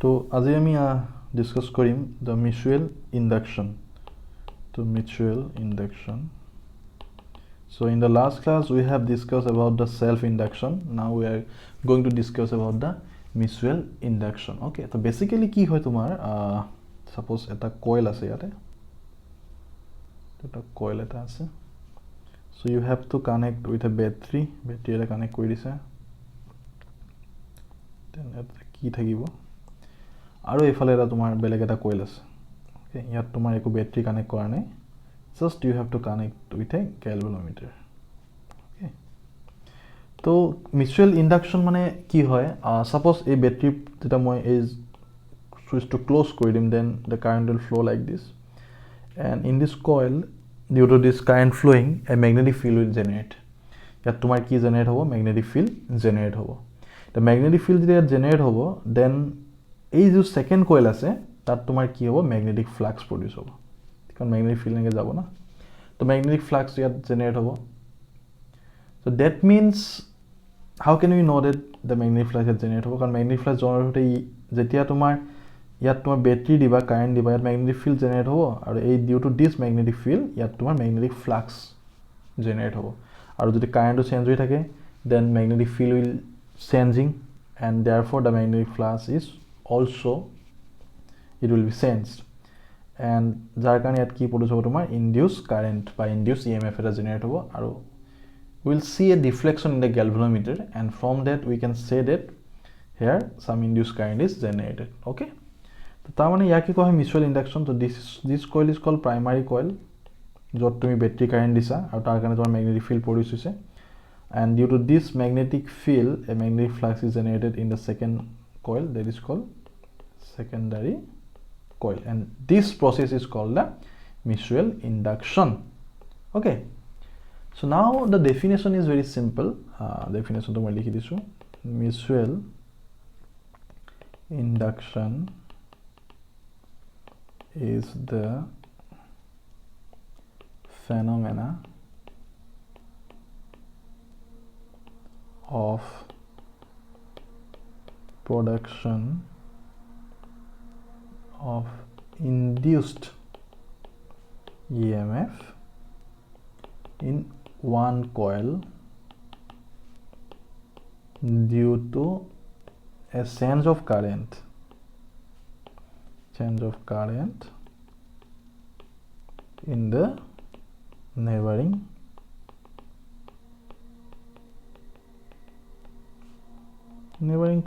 তো আজি আমি discuss Karim the mutual induction. Mutual induction. So in the last class we have discussed about the self induction. Now we are going to discuss about the mutual induction. Okay, so basically কি হয় তোমার suppose এটা coil আছে ইয়াতে, এটা coil এটা আছে, so you have to connect with a battery এটা connect কৰি দিছে, then এটা কি থাকিব আৰু এফালে এটা তোমাৰ বেলেগ এটা coil আছে. Okay, ইয়াত তোমাৰ একো battery connect কৰা নাই, just you have to connect with a galvanometer. Okay, তো mutual induction মানে কি হয়, suppose এই battery যেটা মই এই switch to close কৰি দিম, then the current will flow like this, and in this coil due to this current flowing a magnetic field will generate. ইয়াত তোমাৰ কি generate হ'ব, magnetic field generate হ'ব. the magnetic field যেতিয়া generate হ'ব, then এই যে second coil আছে তাত তোমাৰ কি হ'ব, magnetic flux produce হ'ব, কাৰণ magnetic field এনেকৈ যাব না, তো magnetic flux ইয়াত generate হ'ব. so that means how can we know that the magnetic flux ইয়াত generate হ'ব, কাৰণ magnetic flux generate হতে যেতিয়া তোমাৰ ইয়াত তোমাৰ battery দিবা, current দিবা, ইয়াত magnetic field generate হ'ব, আৰু এই due to this magnetic field ইয়াত তোমাৰ magnetic flux generate হ'ব, আৰু যদি current change হৈ থাকে then magnetic field will changing, and therefore the magnetic flux is also it will be changed, and যাৰ কাৰণে ইয়াত কি produce হ'ব, তোমাৰ induced current বা induced EMF এটা generate হ'ব, আৰু we will see a deflection in the galvanometer, and from that we can say that here some induced current is generated. Okay, তো তাৰ মানে ইয়াক কি কোৱা হয়, mutual induction. so this coil is called primary coil, য'ত তুমি battery current দিছা আৰু তাৰ কাৰণে তোমাৰ magnetic field produce হৈছে, and due to this magnetic field a magnetic flux is generated in the second coil, that is called secondary coil, and this process is called the mutual induction. Okay, so now the definition is very simple. Definition to মই লিখি দিছো, mutual induction is the phenomena of production of induced EMF in one coil due to a change of current in the neighboring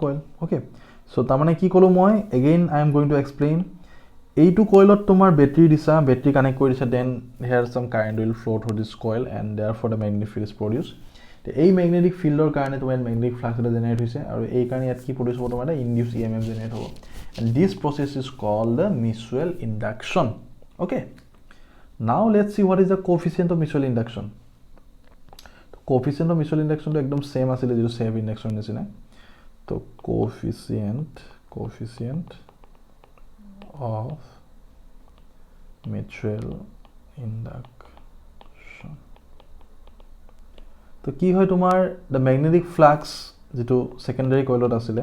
coil. Okay, so তাৰমানে কি ক'লো মই, again I am going to explain. এইটো coilত তোমাৰ battery দিছা, battery connect কৰি দিছা, then here some current will flow through this coil, and therefore the magnetic field is produced. এই magnetic fieldৰ কাৰণে তোমাৰ magnetic flux এটা generate হৈছে, আৰু এই কাৰণে ইয়াত কি produce হ'ব, তোমাৰ induced EMF generate হ'ব, and this process is called the mutual induction. Okay, now let's see what is the coefficient of mutual induction. coefficient of mutual induction to একদম same আছিলে যেটো self induction নিচিনা. তো coefficient of mutual induction, তো কি হয় তোমাৰ the magnetic flux যেটো secondary coilত আছিলে,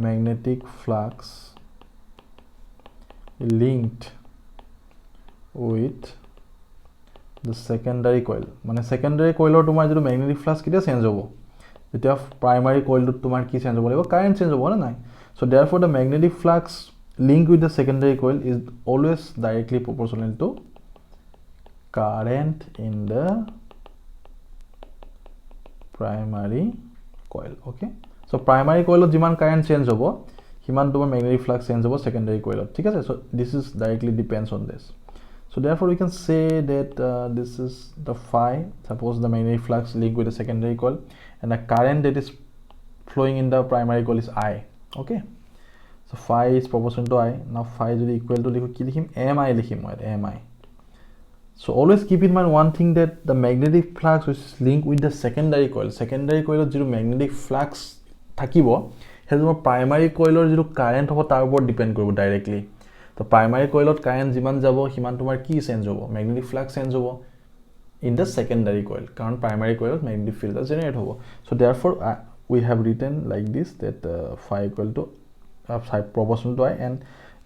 magnetic flux linked with the secondary coil, মানে secondary coilৰ তোমাৰ যেটো magnetic flux কিটা চেঞ্জ হ'ব, যেতিয়া primary coilত তোমাৰ কি চেঞ্জ হ'ব লাগিব, current চেঞ্জ হ'ব না নাই, so therefore the magnetic flux linked with the secondary coil is always directly proportional to current in the primary coil. Okay, so primary coilত যিমান current change হ'ব সিমান তোমাৰ magnetic flux change হ'ব secondary coilত, ঠিক আছে, so this is directly depends on this. So therefore we can say that this is the phi, suppose the magnetic flux linked with the secondary coil, and the current that is flowing in the primary coil is I. Okay, so phi is proportional to I. Now phi is equal to কি লিখিম, mi লিখিম মই, mi. So always keep in mind one thing, that the magnetic flux which is linked with the secondary coil যেটো magnetic flux থাকিব, সেইটো তোমাৰ primary coilৰ যেটো current হ'ব তাৰ ওপৰত ডিপেন্ড কৰিব directly. তো primary coilত current যিমান যাব সিমান তোমাৰ কি চেঞ্জ হ'ব, magnetic flux চেঞ্জ হ'ব in the secondary coil, কাৰণ primary coilত magnetic field generate হ'ব. So therefore we have written like this, that phi equal to side proportional to I, and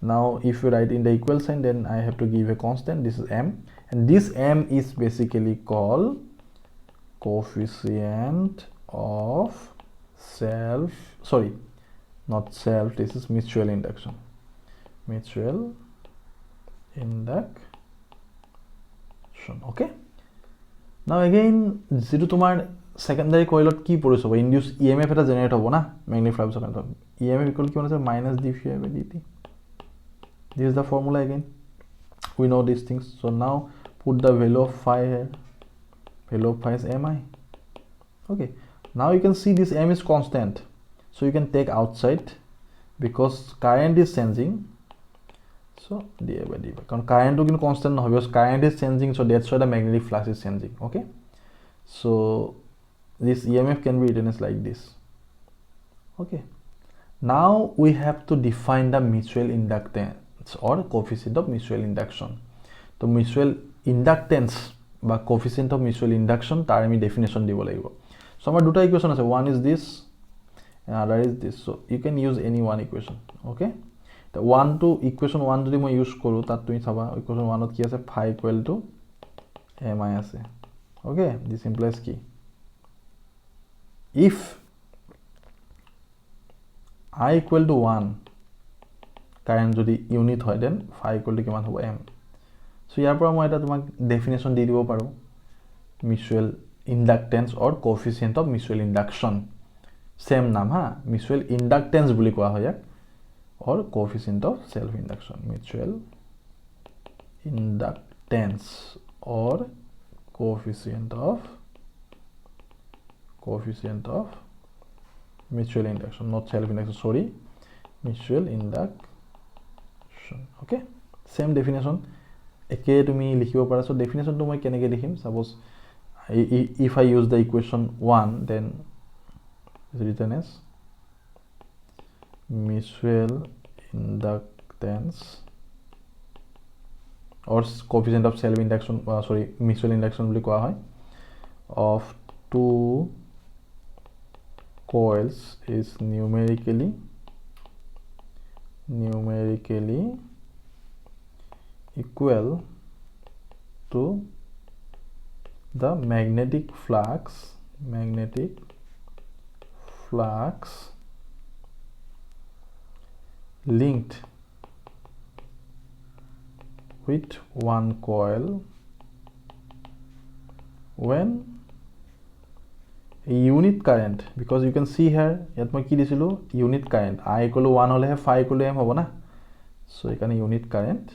now if you write in the equal sign, then I have to give a constant. This is m, and this m is basically called coefficient of self, sorry, not self, this is mutual induction. Mutual induction. Okay, now again যেটো তোমাৰ secondary coil কি পৰিছ হ'ব, induce EMF এটা generate হ'ব না magnetic flux কাৰণে, EMF equal কিমান আছে minus dphi by dt. This is the formula again, we know these things. So now put the value of phi here, value of phi is mi. Okay, now you can see this m is constant, so you can take outside because current is changing. So dA by dy, because current to constant no, because current is changing, so that's why the magnetic flux is changing. Okay, so this EMF can be written as like this. Okay, now we have to define the mutual inductance or coefficient of mutual induction. So mutual inductance বা coefficient of mutual induction তাৰ আমি definition দিব লাগিব. So আমাৰ দুটা equation আছে, one is this and other is this, so you can use any one equation. Okay, the one to equation 1 যদি মই ইউজ কৰো, তাত তুমি চাবা equation 1 ত কি আছে, phi equal to mi আছে. Okay, this implies কি, if I equal to 1 current যদি unit হয়, then phi equal to কিমান হ'ব, m. So ইয়াৰ পৰা মই এটা তোমাক definition দি দিব পাৰো, mutual inductance or coefficient of mutual induction. Same নাম হা, mutual inductance বুলি কোৱা হয় ইয়াক, or coefficient of self induction. Mutual inductance or coefficient of mutual induction, not self induction, sorry, mutual induction. Okay, same definition একে তুমি লিখিব পাৰা. So definition to মই কেনেকৈ লিখিম, suppose if I use the equation 1, then is written as mutual inductance or coefficient of self induction, sorry, mutual induction বুলি কোৱা হয়, of two coils is numerically equal to the magnetic flux linked with one coil when a unit current, because you can see here ইয়াত মই কি দিছিলো, unit current I equal to 1 হলেহে phi equal to m হ'ব না, so এখানে unit current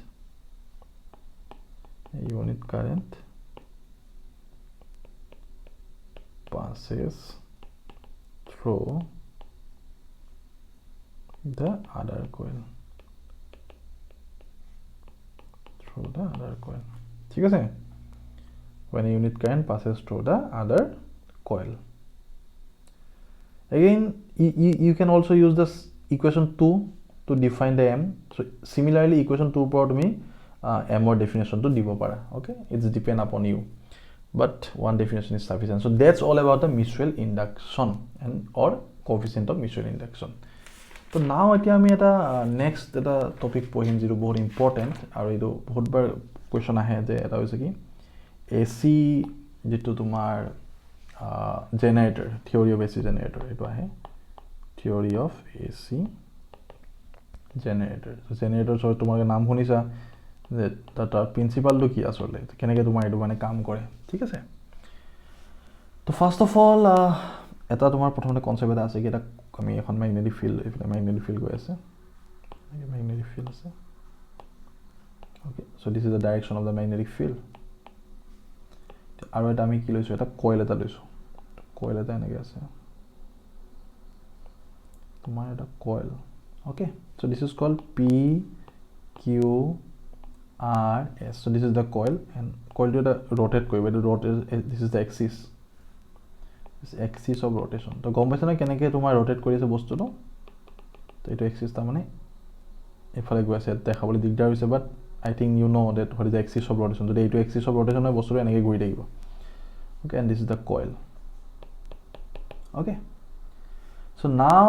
passes through the other coil, ঠিক আছে, when a unit current passes through the other coil. Again you can also use this equation 2 to define the m. So similarly equation 2 পৰা তুমি m or definition to দিব পাৰা. Okay, it's depend upon you, but one definition is sufficient. So that's all about the mutual induction and or coefficient of mutual induction. So now এতিয়া আমি এটা next এটা topic পঢ়িম যিটো বহুত important, আৰু এইটো বহুতবাৰ question আহে, যে এটা হৈছে কি AC যেটো তোমাৰ generator, theory of AC generator, এইটো আহে theory of AC generator. So generator সব তোমাকে নাম শুনিছা, যে তাৰ প্ৰিন্সিপালটো কি আসলে, কেনেকৈ তোমাৰ এইটো মানে কাম কৰে, ঠিক আছে. তো ফাৰ্স্ট অফ অল এটা তোমাৰ প্ৰথমতে কনসেপ্ট এটা আছে কি, এটা আমি এখন ম্যাগনেটিক ফিল্ড, এইফালে ম্যাগনেটিক ফিল্ড গৈ আছে, ম্যাগনেটিক ফিল্ড আছে. Okay, so this is the direction of the magnetic field. আৰু এটা আমি কি লৈছো, এটা কয়েল এটা লৈছো, কয়েল এটা এনেকৈ আছে তোমাৰ এটা coil. Okay, so this is called PQRS. So this is the coil, and coil to the rotate কৰিব, এইটো rotate, this is the axis, this axis of rotation. তো গম পাইছা না কেনেকৈ তোমাৰ rotate কৰি আছে বস্তুটো, তো এইটো axis তাৰ মানে এফালে গৈ আছে, দেখাবলৈ দিগদাৰ হৈছে, but I think you know that what is the axis of rotation. যদি এইটো axis of rotation হয় বস্তুটো এনেকৈ ঘূৰি থাকিব. Okay, and this is the coil. Okay, so now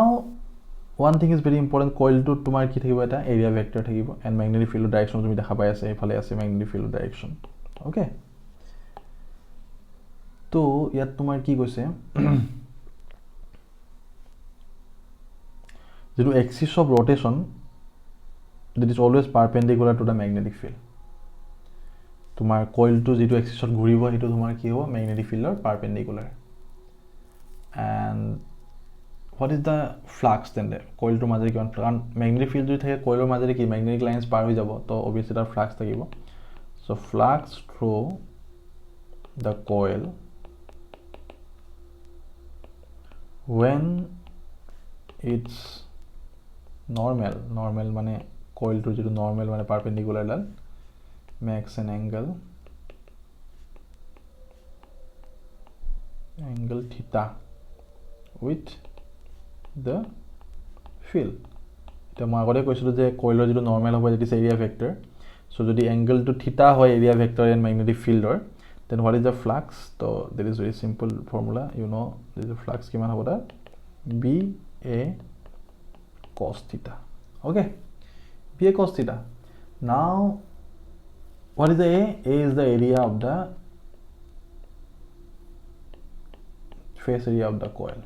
one thing is very important, coil to tomar ki thakibo eta area vector thakibo and magnetic field direction tumi dekha pai ase ephale ase magnetic field direction. Okay, to yat tomar ki koise the axis of rotation that is always perpendicular to the magnetic field. Tomar coil to jitu axis of ghuribo etu tomar ki hobo magnetic field or perpendicular. And what is the flux then there? Coil to majori kiman flux, magnetic field jodi thake coil or majori ki magnetic lines par hoi jabo, to obviously tar flux thakibo. So flux through the coil when it's normal mane coil to jitu normal mane perpendicular dal makes an angle theta with the field. Eta ma agore koisilu je coil jitu normal hobo that is area vector. So jodi angle to theta hoy area vector and magnetic field or, then what is the flux? So there is very simple formula, you know, there is a flux kiman hobo da b a cos theta. Okay, b a cos theta. Now what is the a? A is the area of the face area of the coil.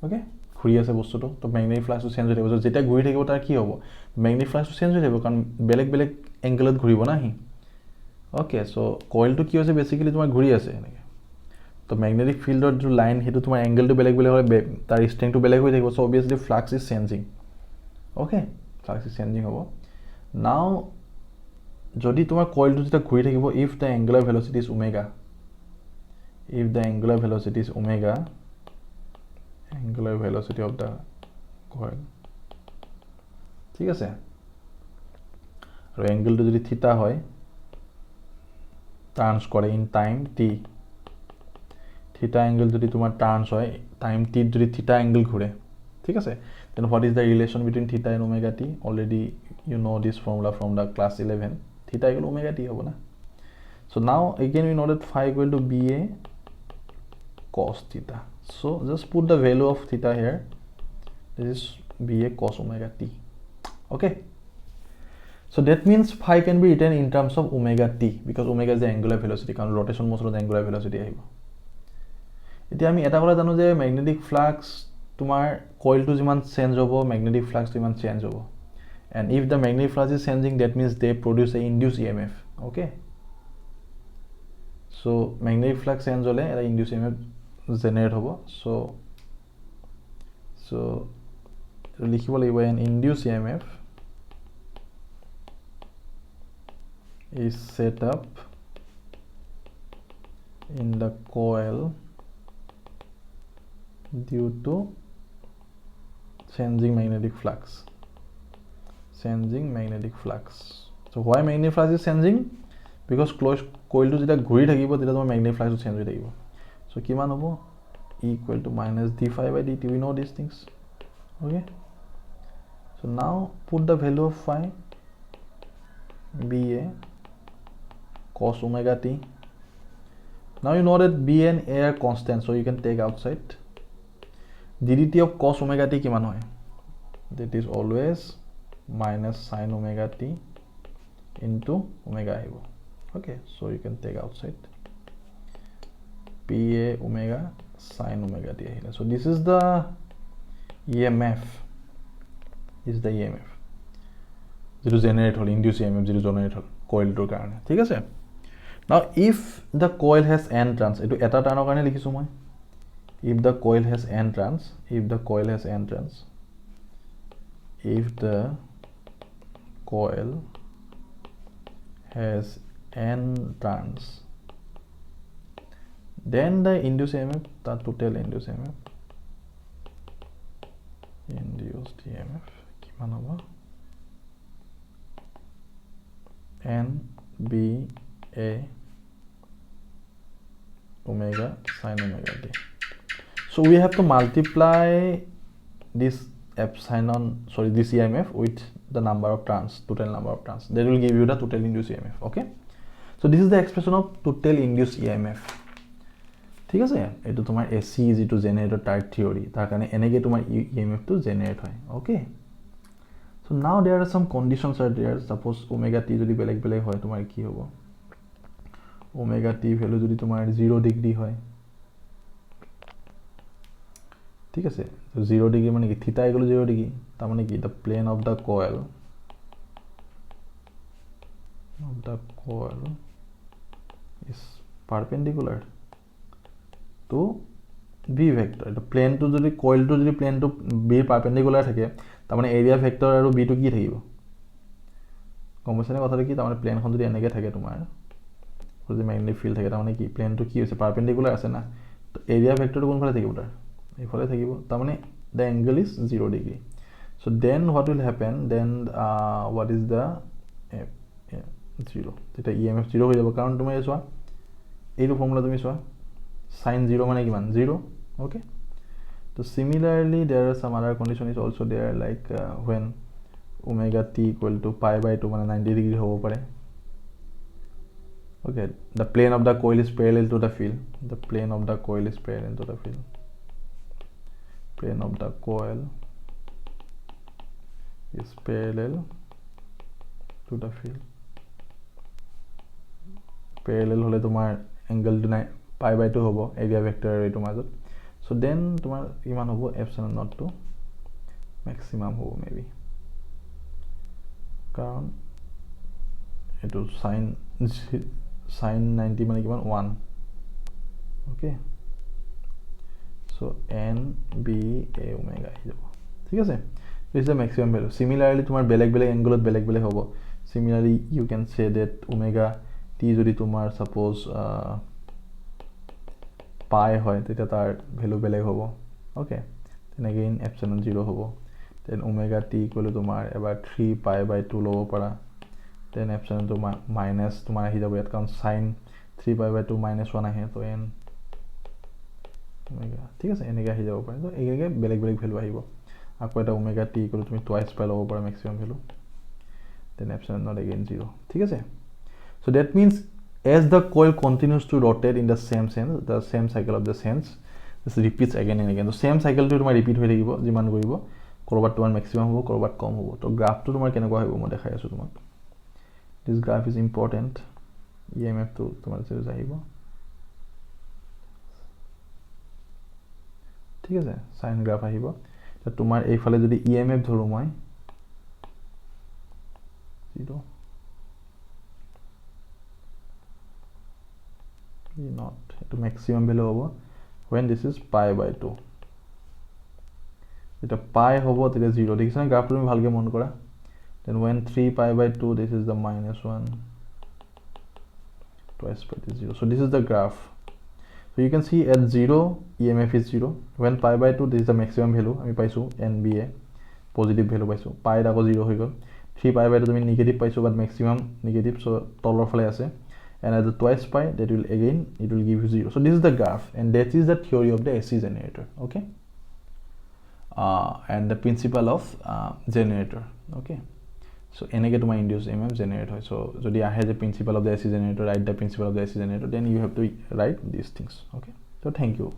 Okay, ঘুৰি আছে বস্তুটো, তো magnetic ফ্লাক্সটো change হৈ থাকিব। যেতিয়া ঘুৰি থাকিব তাৰ কি হ'ব, ম্যাগনেটিক ফ্লাক্সটো চেঞ্জ হৈ থাকিব কাৰণ বেলেগ বেলেগ এংগলত ঘুৰিব না হি। ওকে, সো কইলটো কি হৈছে বেসিক্যালি তোমাৰ ঘুৰি আছে এনেকৈ, তো ম্যাগনেটিক ফিল্ডৰ যে লাইন সেইটো তোমাৰ এংগলটো বেলেগ বেলেগ হয়, তাৰ ষ্ট্ৰেংথটো বেলেগ হৈ থাকিব। So obviously flux is changing. Okay, flux is changing হ'ব। নাও যদি তোমাৰ কইলটো যেতিয়া ঘুৰি থাকিব, if the angular velocity is omega, if the angular velocity is omega, angular velocity of the coil, ঠিক আছে, আৰু এংগলটো যদি থিটা হয়, টাৰ্নছ কৰে ইন টাইম টি, থিটা এংগল যদি তোমাৰ টাৰ্নছ হয় টাইম টি যদি থিটা এংগল ঘুৰে, ঠিক আছে, then what is the relation between theta and omega t? Already you know this formula from the class 11, theta equal omega t hobo na. So now again we know that phi equal to ba cos theta. So just put the value of theta here. This is ba cos omega t. Okay, so that means phi can be written in terms of omega t because omega is the angular velocity, কাৰণ rotation motion of the angular velocity আহিব। এতিয়া আমি এটা কথা জানো যে magnetic flux তোমাৰ কইলটো যিমান চেঞ্জ হ'ব ম্যাগনেটিক ফ্লাক্সটো ইমান চেঞ্জ হ'ব, and if the magnetic flux is changing that means they produce a induced EMF. Okay, so magnetic flux change hole eta induced EMF generate hobo. So likhibo lagibo an induced EMF is set up in the coil due to changing magnetic flux. So why magnetic flux is changing? Because closed coil to jeta ghuri thakibo teta tomar magnetic flux to change hoi thakibo. So kiman hobo, E equal to minus d phi by dt. We know these things. Okay, so now put the value of phi, ba cos omega t. Now you know that b and a are constant, so you can take outside. ddt of cos omega t kiman hoy, that is always minus sin omega t into omega ahibo. Okay, so you can take outside pa omega sin omega t ahile. So this is the EMF, is the EMF যেটো generate hol, induced EMF যেটো generate hol coil টোৰ কাৰণে, ঠিক আছে। Now if the coil has n turns, এটো এটা টাৰ্ণৰ কাৰণে লিখিছো মই, if the coil has n turns, if the coil has n turns, if the coil has n turns, then the induced EMF, the total induced EMF কিমান হ'ব, n b a omega sin omega t. So we have to multiply this this EMF with the number of turns, total number of turns. That will give you the total induced EMF. Okay, so this is the expression of total induced EMF. ঠিক আছে এইটো তোমাৰ AC যেটো generator type theory তাৰ কাৰণে এনেকে তোমাৰ EMF টো জেনাৰেট হয় okay so now there are some conditions are there suppose omega T যদি বেলেগ বেলেগ হয় তোমাৰ কি হ'ব ओमेगा टी ভ্যালু যদি তোমাৰ 0 ডিগ্ৰী হয় ঠিক আছে তো 0 ডিগ্ৰী মানে কি থিটা ইকুয়াল 0 ডিগ্ৰী তাৰ মানে কি the plane of the coil is perpendicular to b vector the plane to যদি coil to যদি plane to b perpendicular থাকে তাৰ মানে area vector আৰু b to কি থাকিব কমপেছনে কথাটো কি তাৰ মানে প্লেন খন যদি এনেকে থাকে তোমাৰ যদি ম্যাগনেটিক ফিল্ড থাকে তাৰ মানে কি প্লেন to কি হৈছে পাৰপেন্ডিকুলাৰ আছে না তো এৰিয়া ভেক্টৰটো কোনফালে থাকিব তাৰ এইফালে থাকিব তাৰ মানে the angle is 0 degree so then what will happen then what is the 0 এটা emf 0 হৈ যাব কাৰণ তুমি চোৱা এইটো ফৰ্মুলা তুমি চোৱা sin 0 মানে কিমান 0 okay so similarly there are some other condition is also there like when omega t equal to pi by 2 মানে 90 degree হ'ব পাৰে okay the plane of the coil is parallel to the field the plane of the coil is parallel to the field plane of the coil is parallel to the field parallel হলে তোমাৰ angle to pi by 2 হ'ব area vector আৰু এটো মাজত so then তোমাৰ কিমান হ'ব epsilon naught to maximum হ'ব maybe কাৰণ এটো sin 90 মানে কিমান 1 okay so n b a omega আহি যাব ঠিক আছে this is the maximum value similarly তোমাৰ বেলেগ বেলেগ angle বেলেগ বেলেগ হ'ব similarly you can say that omega t যদি তোমাৰ suppose pi হয় তেতিয়া তাৰ ভ্যালু বেলেগ হ'ব okay then again epsilon 0 হ'ব then omega t equal to তোমাৰ এবাৰ 3 pi by 2 লব পাৰা then epsilon to minus তোমাৰ আহি যাব ইয়াত কাৰণ sin 3 pi by 2 minus 1 আহে তো n omega ঠিক আছে এনেকৈ আহি যাব পাৰে তো এইগে বেলেগ বেলেগ ভ্যালু আহিব আকৌ এটা omega t equal to তুমি twice pi লব পাৰা maximum value then epsilon not again 0 ঠিক আছে so that means as the coil continues to rotate in the same sense the same cycle of the sense this repeats again and again so same cycle to তোমাৰ repeat হৈ থাকিব যিমান কৰিব কৰবাত তোমাৰ maximum হ'ব কৰবাত কম হ'ব তো গ্ৰাফটো তোমাৰ কেনেকুৱা হ'ব মই দেখাই আছো তোমাক this graph is important emf to তোমাৰ সেজ আহিব ঠিক আছে সাইন গ্ৰাফ আহিব তো তোমাৰ এইফালে যদি emf ধৰো মই 0 not to maximum value হ'ব when this is pi by 2 এটা pi হ'ব তেতিয়া 0 দেখিছা না গ্রাফটো তুমি ভালকে মন কৰা then when 3 pi by 2 this is the -1 twice pi is 0 so this is the graph so you can see at 0 emf is 0 when pi by 2 this is the maximum value আমি পাইছো nba positive value পাইছো pi দাকো 0 হৈ গল 3 pi by 2 তুমি negative পাইছো but maximum negative so তলৰ ফালে আছে and at the twice pi that will again it will give you 0 so this is the graph and that is the theory of the AC generator okay and the principle of generator okay so enage to my induced emf generate hoy so jodi ahe the principle of the AC generator write the principle of the AC generator then you have to write these things okay so thank you